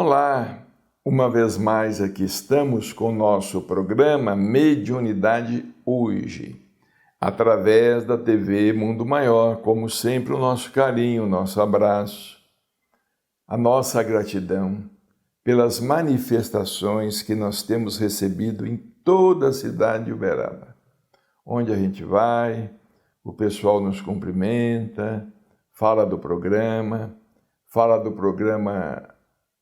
Olá, uma vez mais aqui estamos com o nosso programa Mediunidade Hoje, através da TV Mundo Maior. Como sempre, o nosso carinho, o nosso abraço, a nossa gratidão pelas manifestações que nós temos recebido em toda a cidade de Uberaba. Onde a gente vai, o pessoal nos cumprimenta, fala do programa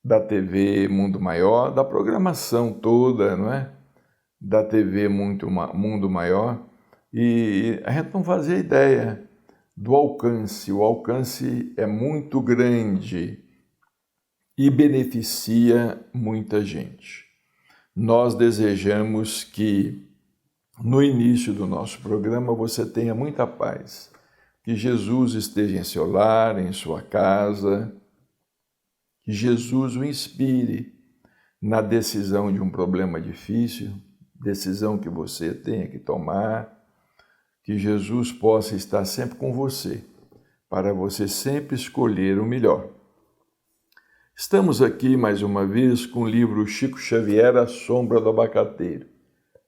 da TV Mundo Maior, da programação toda, não é? Da TV Mundo Maior, e a gente não fazia ideia do alcance. O alcance é muito grande e beneficia muita gente. Nós desejamos que no início do nosso programa você tenha muita paz, que Jesus esteja em seu lar, em sua casa, que Jesus o inspire na decisão de um problema difícil, decisão que você tenha que tomar, que Jesus possa estar sempre com você, para você sempre escolher o melhor. Estamos aqui mais uma vez com o livro Chico Xavier, A Sombra do Abacateiro,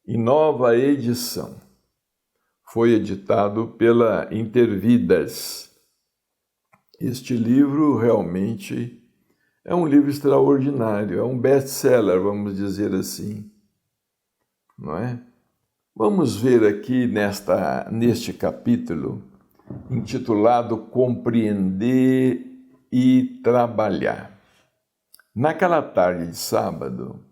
em nova edição. Foi editado pela Intervidas. Este livro realmente é um livro extraordinário, é um best-seller, vamos dizer assim, não é? Vamos ver aqui neste capítulo, intitulado Compreender e Trabalhar. Naquela tarde de sábado,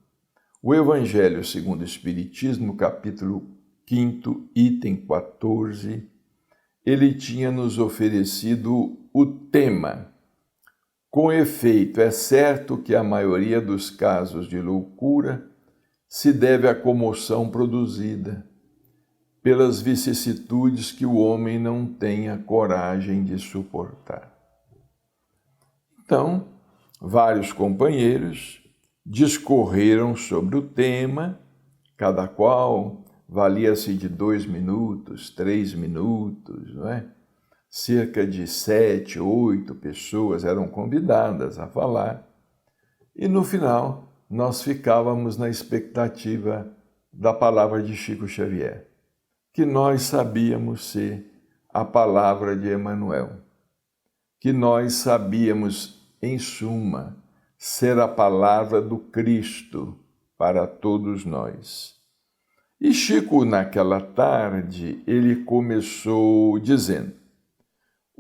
o Evangelho segundo o Espiritismo, capítulo 5º, item 14, ele tinha nos oferecido o tema: com efeito, é certo que a maioria dos casos de loucura se deve à comoção produzida pelas vicissitudes que o homem não tem a coragem de suportar. Então, vários companheiros discorreram sobre o tema, cada qual valia-se de 2 minutos, 3 minutos, não é? Cerca de 7, 8 pessoas eram convidadas a falar, e no final nós ficávamos na expectativa da palavra de Chico Xavier, que nós sabíamos ser a palavra de Emmanuel, que nós sabíamos, em suma, ser a palavra do Cristo para todos nós. E Chico, naquela tarde, ele começou dizendo: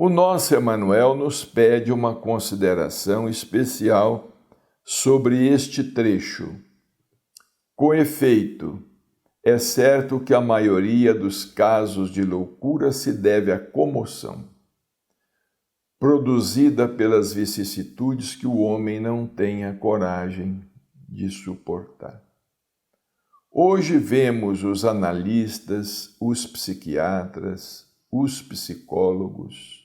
o nosso Emmanuel nos pede uma consideração especial sobre este trecho. Com efeito, é certo que a maioria dos casos de loucura se deve à comoção, produzida pelas vicissitudes que o homem não tem a coragem de suportar. Hoje vemos os analistas, os psiquiatras, os psicólogos,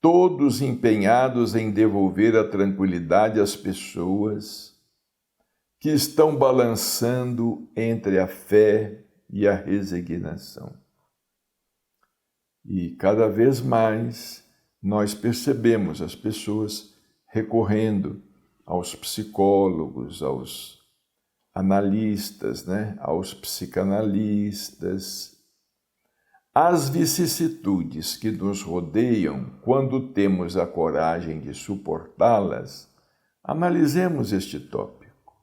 todos empenhados em devolver a tranquilidade às pessoas que estão balançando entre a fé e a resignação. E cada vez mais nós percebemos as pessoas recorrendo aos psicólogos, aos analistas, aos psicanalistas. As vicissitudes que nos rodeiam, quando temos a coragem de suportá-las, analisemos este tópico.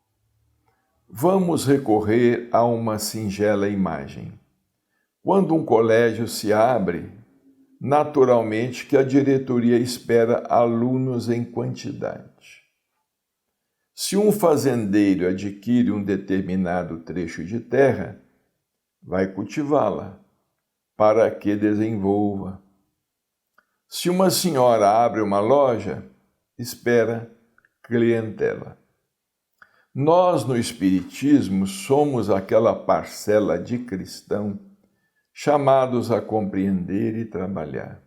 Vamos recorrer a uma singela imagem. Quando um colégio se abre, naturalmente que a diretoria espera alunos em quantidade. Se um fazendeiro adquire um determinado trecho de terra, vai cultivá-la, para que desenvolva. Se uma senhora abre uma loja, espera clientela. Nós, no Espiritismo, somos aquela parcela de cristão chamados a compreender e trabalhar.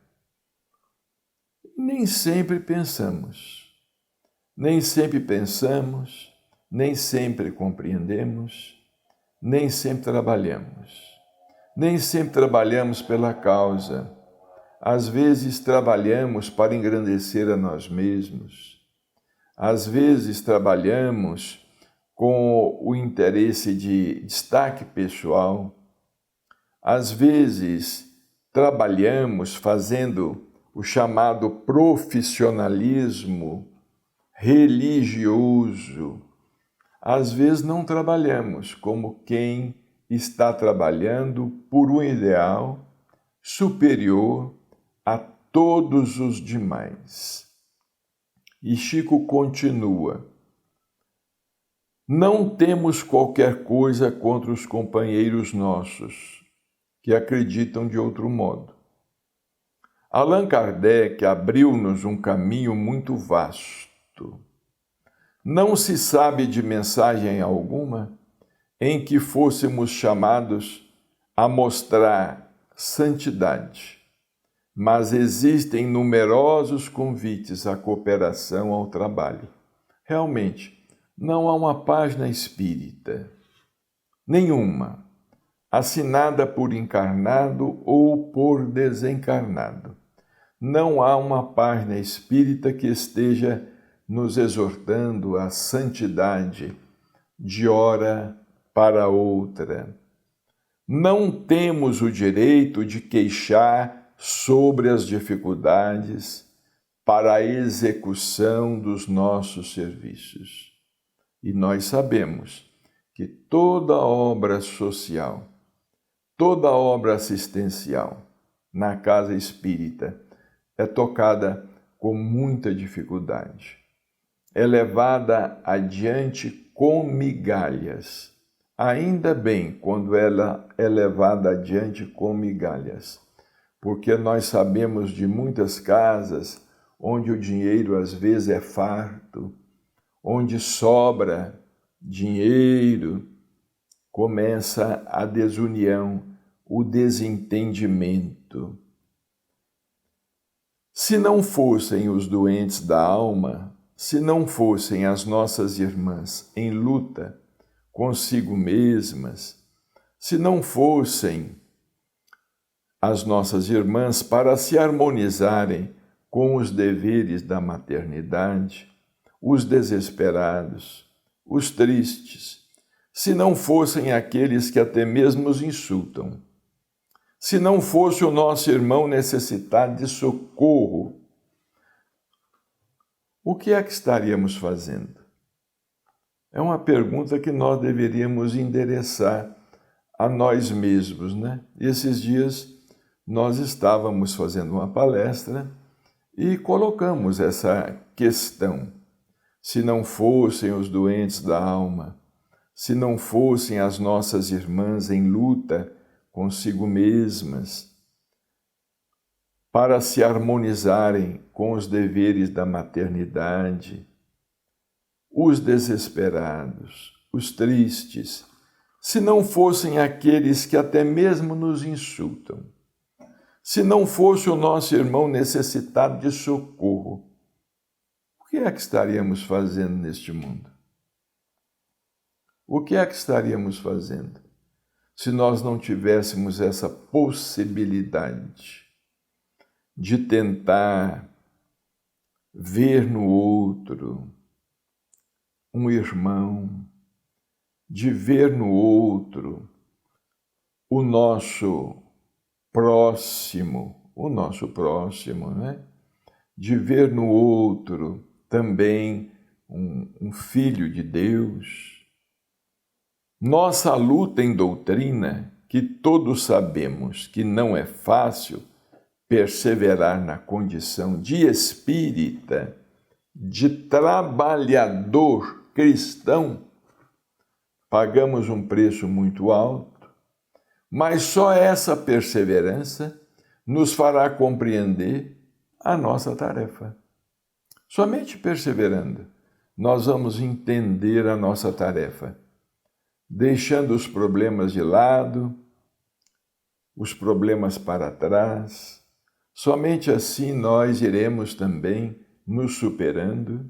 Nem sempre pensamos, nem sempre compreendemos, nem sempre trabalhamos. Nem sempre trabalhamos pela causa. Às vezes trabalhamos para engrandecer a nós mesmos. Às vezes trabalhamos com o interesse de destaque pessoal. Às vezes trabalhamos fazendo o chamado profissionalismo religioso. Às vezes não trabalhamos como quem está trabalhando por um ideal superior a todos os demais. E Chico continua: não temos qualquer coisa contra os companheiros nossos que acreditam de outro modo. Allan Kardec abriu-nos um caminho muito vasto. Não se sabe de mensagem alguma em que fôssemos chamados a mostrar santidade, mas existem numerosos convites à cooperação ao trabalho. Realmente, não há uma página espírita, nenhuma, assinada por encarnado ou por desencarnado. Não há uma página espírita que esteja nos exortando à santidade de hora para outra. Não temos o direito de queixar sobre as dificuldades para a execução dos nossos serviços. E nós sabemos que toda obra social, toda obra assistencial na casa espírita é tocada com muita dificuldade. É levada adiante com migalhas. Ainda bem quando ela é levada adiante com migalhas, porque nós sabemos de muitas casas onde o dinheiro às vezes é farto, onde sobra dinheiro, começa a desunião, o desentendimento. Se não fossem os doentes da alma, se não fossem as nossas irmãs em luta consigo mesmas, se não fossem as nossas irmãs para se harmonizarem com os deveres da maternidade, os desesperados, os tristes, se não fossem aqueles que até mesmo os insultam, se não fosse o nosso irmão necessitado de socorro, o que é que estaríamos fazendo? É uma pergunta que nós deveríamos endereçar a nós mesmos, né? E esses dias nós estávamos fazendo uma palestra e colocamos essa questão. Se não fossem os doentes da alma, se não fossem as nossas irmãs em luta consigo mesmas, para se harmonizarem com os deveres da maternidade, os desesperados, os tristes, se não fossem aqueles que até mesmo nos insultam, se não fosse o nosso irmão necessitado de socorro, o que é que estaríamos fazendo neste mundo? O que é que estaríamos fazendo se nós não tivéssemos essa possibilidade de tentar ver no outro um irmão, de ver no outro o nosso próximo, né? De ver no outro também um filho de Deus. Nossa luta em doutrina, que todos sabemos que não é fácil perseverar na condição de espírita, de trabalhador cristão, pagamos um preço muito alto, mas só essa perseverança nos fará compreender a nossa tarefa. Somente perseverando, nós vamos entender a nossa tarefa, deixando os problemas de lado, os problemas para trás. Somente assim nós iremos também nos superando,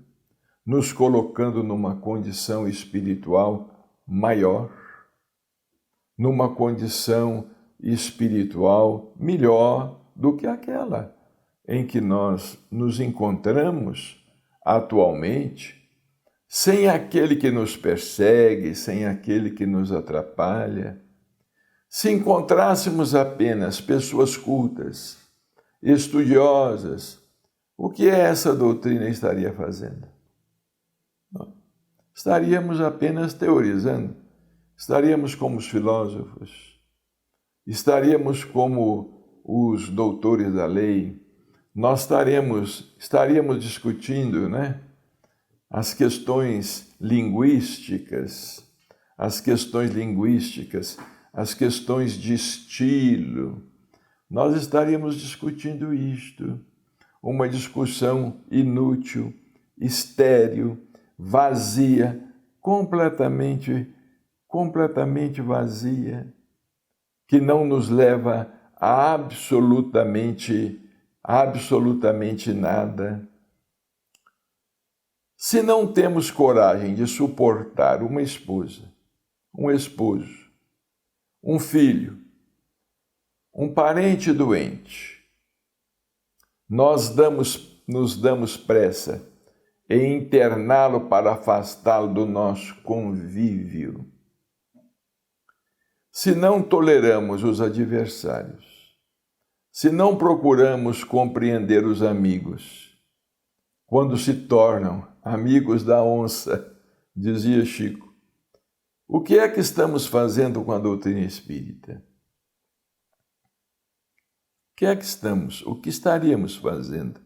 nos colocando numa condição espiritual maior, numa condição espiritual melhor do que aquela em que nós nos encontramos atualmente, sem aquele que nos persegue, sem aquele que nos atrapalha, se encontrássemos apenas pessoas cultas, estudiosas, o que essa doutrina estaria fazendo? Estaríamos apenas teorizando, estaríamos como os filósofos, estaríamos como os doutores da lei, nós estaríamos discutindo, né, as questões linguísticas, as questões de estilo. Nós estaríamos discutindo isto, uma discussão inútil, estéril, vazia, completamente vazia, que não nos leva a absolutamente nada. Se não temos coragem de suportar uma esposa, um esposo, um filho, um parente doente, nos damos pressa em interná-lo para afastá-lo do nosso convívio. Se não toleramos os adversários, se não procuramos compreender os amigos, quando se tornam amigos da onça, dizia Chico, o que é que estamos fazendo com a doutrina espírita? O que estaríamos fazendo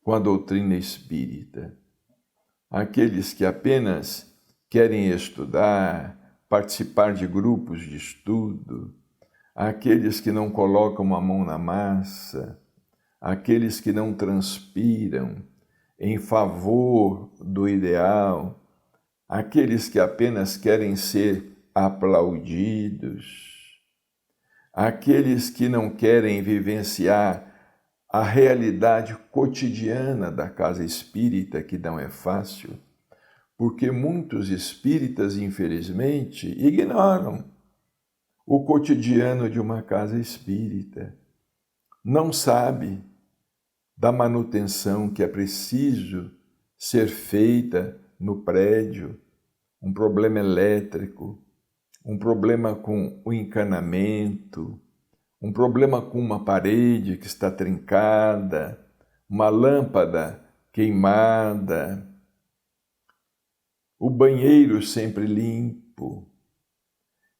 com a doutrina espírita? Aqueles que apenas querem estudar, participar de grupos de estudo, aqueles que não colocam a mão na massa, aqueles que não transpiram em favor do ideal, aqueles que apenas querem ser aplaudidos, aqueles que não querem vivenciar a realidade cotidiana da casa espírita, que não é fácil, porque muitos espíritas, infelizmente, ignoram o cotidiano de uma casa espírita. Não sabe da manutenção que é preciso ser feita no prédio, um problema elétrico, um problema com o encanamento, um problema com uma parede que está trincada, uma lâmpada queimada, o banheiro sempre limpo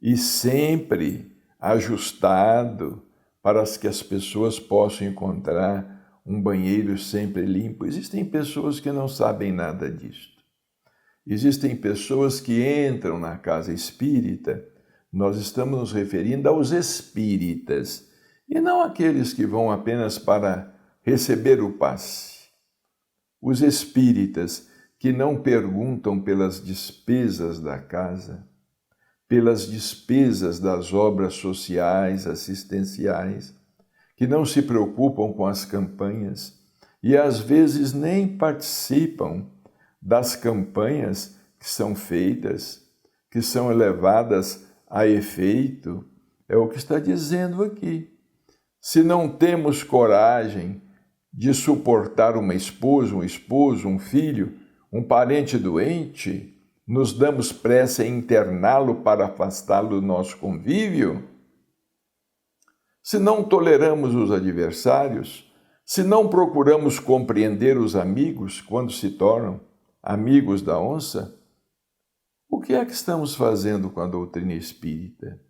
e sempre ajustado para que as pessoas possam encontrar um banheiro sempre limpo. Existem pessoas que não sabem nada disto. Existem pessoas que entram na casa espírita. Nós estamos nos referindo aos espíritas, e não aqueles que vão apenas para receber o passe. Os espíritas que não perguntam pelas despesas da casa, pelas despesas das obras sociais, assistenciais, que não se preocupam com as campanhas e às vezes nem participam das campanhas que são feitas, que são levadas a efeito, é o que está dizendo aqui. Se não temos coragem de suportar uma esposa, um esposo, um filho, um parente doente, nos damos pressa em interná-lo para afastá-lo do nosso convívio? Se não toleramos os adversários, se não procuramos compreender os amigos quando se tornam amigos da onça, o que é que estamos fazendo com a doutrina espírita?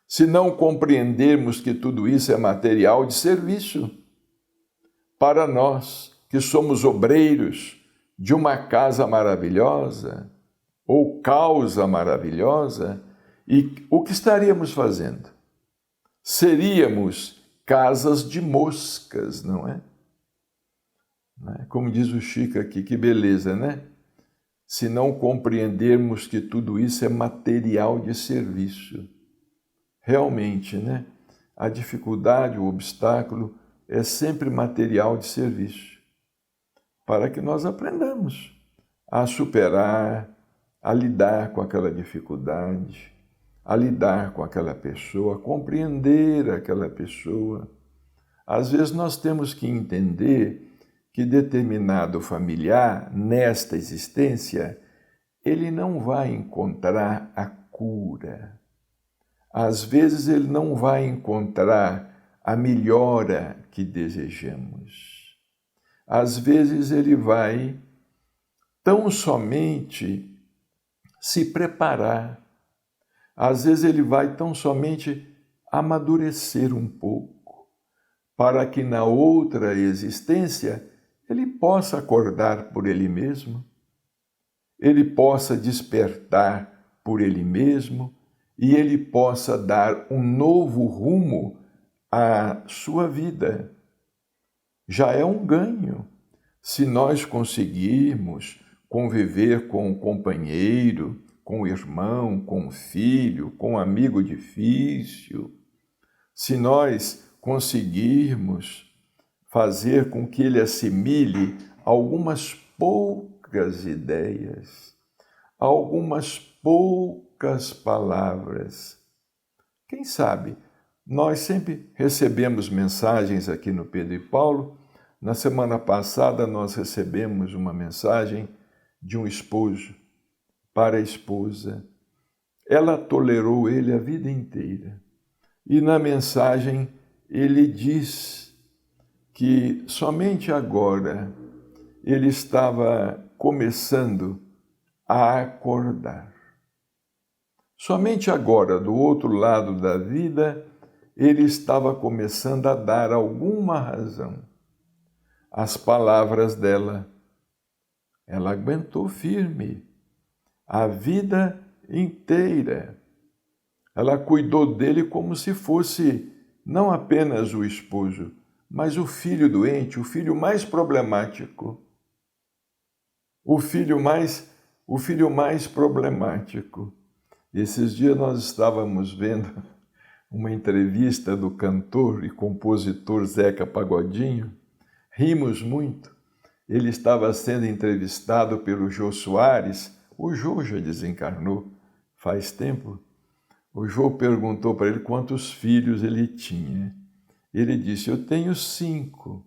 Se não compreendermos que tudo isso é material de serviço para nós, que somos obreiros de uma casa maravilhosa ou causa maravilhosa, e o que estaríamos fazendo? Seríamos casas de moscas, não é? Como diz o Chico aqui, que beleza, né? Se não compreendermos que tudo isso é material de serviço. Realmente, né? A dificuldade, o obstáculo é sempre material de serviço, para que nós aprendamos a superar, a lidar com aquela dificuldade, a lidar com aquela pessoa, a compreender aquela pessoa. Às vezes nós temos que entender que determinado familiar, nesta existência, ele não vai encontrar a cura. Às vezes ele não vai encontrar a melhora que desejamos. Às vezes ele vai tão somente se preparar. Às vezes ele vai tão somente amadurecer um pouco, para que na outra existência ele possa acordar por ele mesmo, ele possa despertar por ele mesmo e ele possa dar um novo rumo à sua vida. Já é um ganho se nós conseguirmos conviver com o companheiro, com o irmão, com o filho, com o amigo difícil, se nós conseguirmos fazer com que ele assimile algumas poucas ideias, algumas poucas palavras. Quem sabe, nós sempre recebemos mensagens aqui no Pedro e Paulo. Na semana passada nós recebemos uma mensagem de um esposo para a esposa. Ela tolerou ele a vida inteira. E na mensagem ele diz que somente agora ele estava começando a acordar. Somente agora, do outro lado da vida, ele estava começando a dar alguma razão. As palavras dela, ela aguentou firme a vida inteira. Ela cuidou dele como se fosse não apenas o esposo, mas o filho doente, o filho mais problemático. O filho mais problemático. Esses dias nós estávamos vendo uma entrevista do cantor e compositor Zeca Pagodinho. Rimos muito. Ele estava sendo entrevistado pelo Jô Soares. O Jô já desencarnou faz tempo. O Jô perguntou para ele quantos filhos ele tinha. Ele disse, eu tenho 5.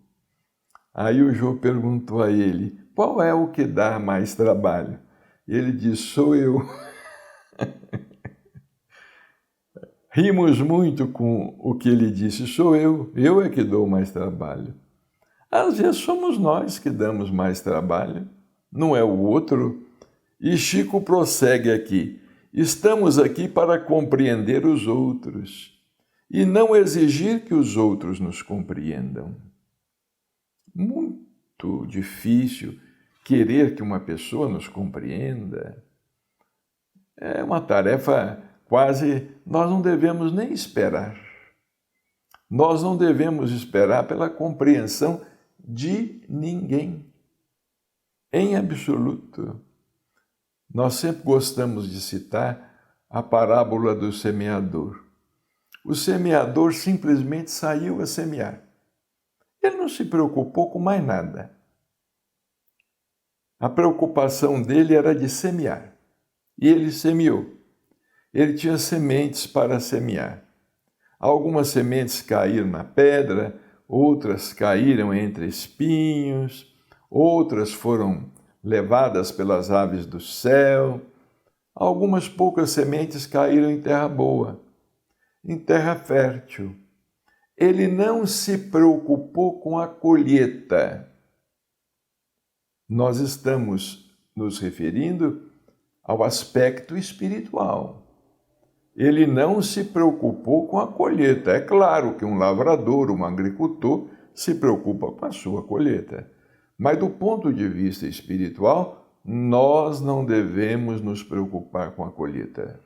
Aí o Jô perguntou a ele, qual é o que dá mais trabalho? Ele disse, sou eu. Rimos muito com o que ele disse, sou eu é que dou mais trabalho. Às vezes somos nós que damos mais trabalho, não é o outro. E Chico prossegue aqui, estamos aqui para compreender os outros e não exigir que os outros nos compreendam. Muito difícil querer que uma pessoa nos compreenda. É uma tarefa quase, nós não devemos nem esperar. Nós não devemos esperar pela compreensão de ninguém, em absoluto. Nós sempre gostamos de citar a parábola do semeador. O semeador simplesmente saiu a semear. Ele não se preocupou com mais nada. A preocupação dele era de semear. E ele semeou. Ele tinha sementes para semear. Algumas sementes caíram na pedra, outras caíram entre espinhos, outras foram levadas pelas aves do céu. Algumas poucas sementes caíram em terra boa, em terra fértil. Ele não se preocupou com a colheita. Nós estamos nos referindo ao aspecto espiritual. Ele não se preocupou com a colheita. É claro que um lavrador, um agricultor, se preocupa com a sua colheita. Mas do ponto de vista espiritual, nós não devemos nos preocupar com a colheita.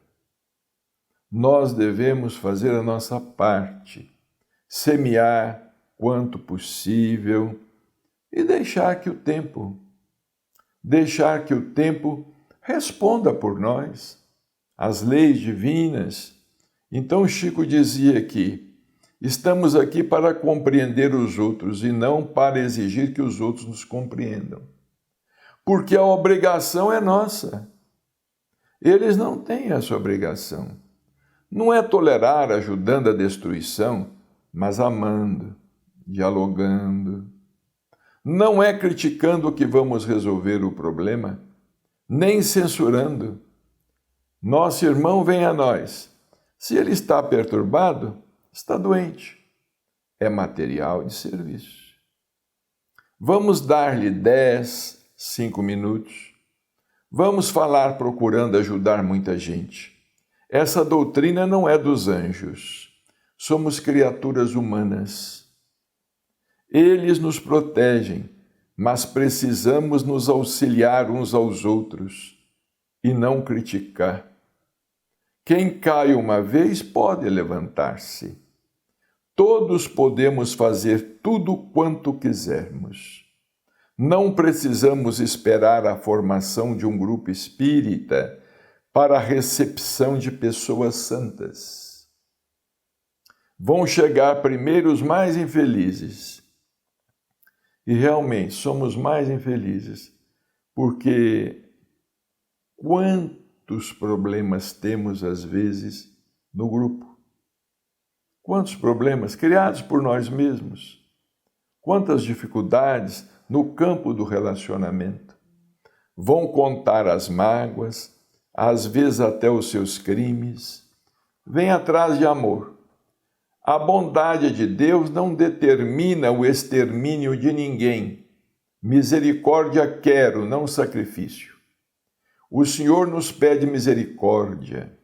Nós devemos fazer a nossa parte, semear quanto possível e deixar que o tempo responda por nós. As leis divinas. Então Chico dizia que estamos aqui para compreender os outros e não para exigir que os outros nos compreendam. Porque a obrigação é nossa. Eles não têm essa obrigação. Não é tolerar ajudando a destruição, mas amando, dialogando. Não é criticando que vamos resolver o problema, nem censurando. Nosso irmão vem a nós. Se ele está perturbado, está doente. É material de serviço. Vamos dar-lhe 10, 5 minutos. Vamos falar procurando ajudar muita gente. Essa doutrina não é dos anjos. Somos criaturas humanas. Eles nos protegem, mas precisamos nos auxiliar uns aos outros e não criticar. Quem cai uma vez pode levantar-se. Todos podemos fazer tudo quanto quisermos. Não precisamos esperar a formação de um grupo espírita para a recepção de pessoas santas. Vão chegar primeiro os mais infelizes. E realmente somos mais infelizes, porque quantos problemas temos às vezes no grupo? Quantos problemas criados por nós mesmos? Quantas dificuldades no campo do relacionamento? Vão contar as mágoas, às vezes até os seus crimes. Vem atrás de amor. A bondade de Deus não determina o extermínio de ninguém. Misericórdia quero, não sacrifício. O Senhor nos pede misericórdia,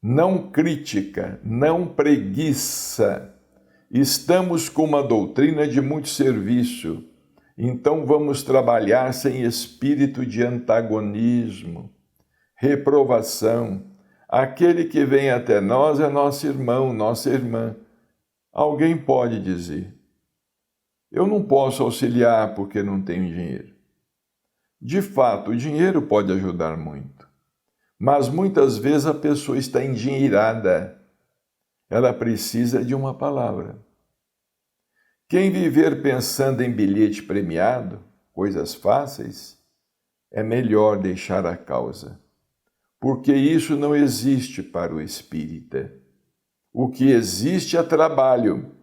não crítica, não preguiça. Estamos com uma doutrina de muito serviço, então vamos trabalhar sem espírito de antagonismo, reprovação. Aquele que vem até nós é nosso irmão, nossa irmã. Alguém pode dizer, eu não posso auxiliar porque não tenho dinheiro. De fato, o dinheiro pode ajudar muito, mas muitas vezes a pessoa está endinheirada. Ela precisa de uma palavra. Quem viver pensando em bilhete premiado, coisas fáceis, é melhor deixar a causa. Porque isso não existe para o espírita. O que existe é trabalho,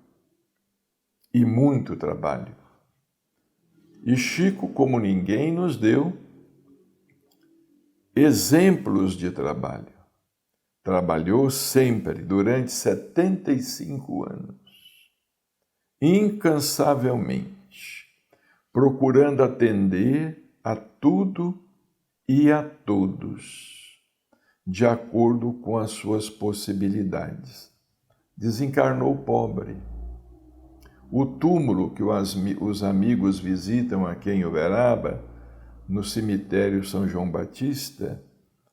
e muito trabalho. E Chico, como ninguém, nos deu exemplos de trabalho. Trabalhou sempre, durante 75 anos, incansavelmente, procurando atender a tudo e a todos, de acordo com as suas possibilidades. Desencarnou pobre. O túmulo que os amigos visitam aqui em Uberaba, no cemitério São João Batista,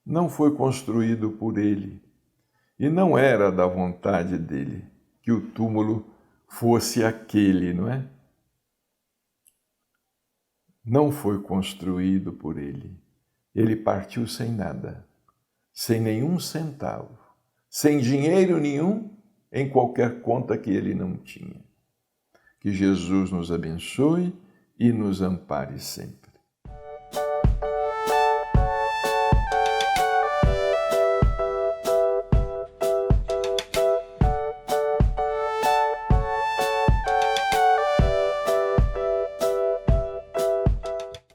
não foi construído por ele. E não era da vontade dele que o túmulo fosse aquele, não é? Não foi construído por ele. Ele partiu sem nada, sem nenhum centavo, sem dinheiro nenhum em qualquer conta que ele não tinha. Que Jesus nos abençoe e nos ampare sempre.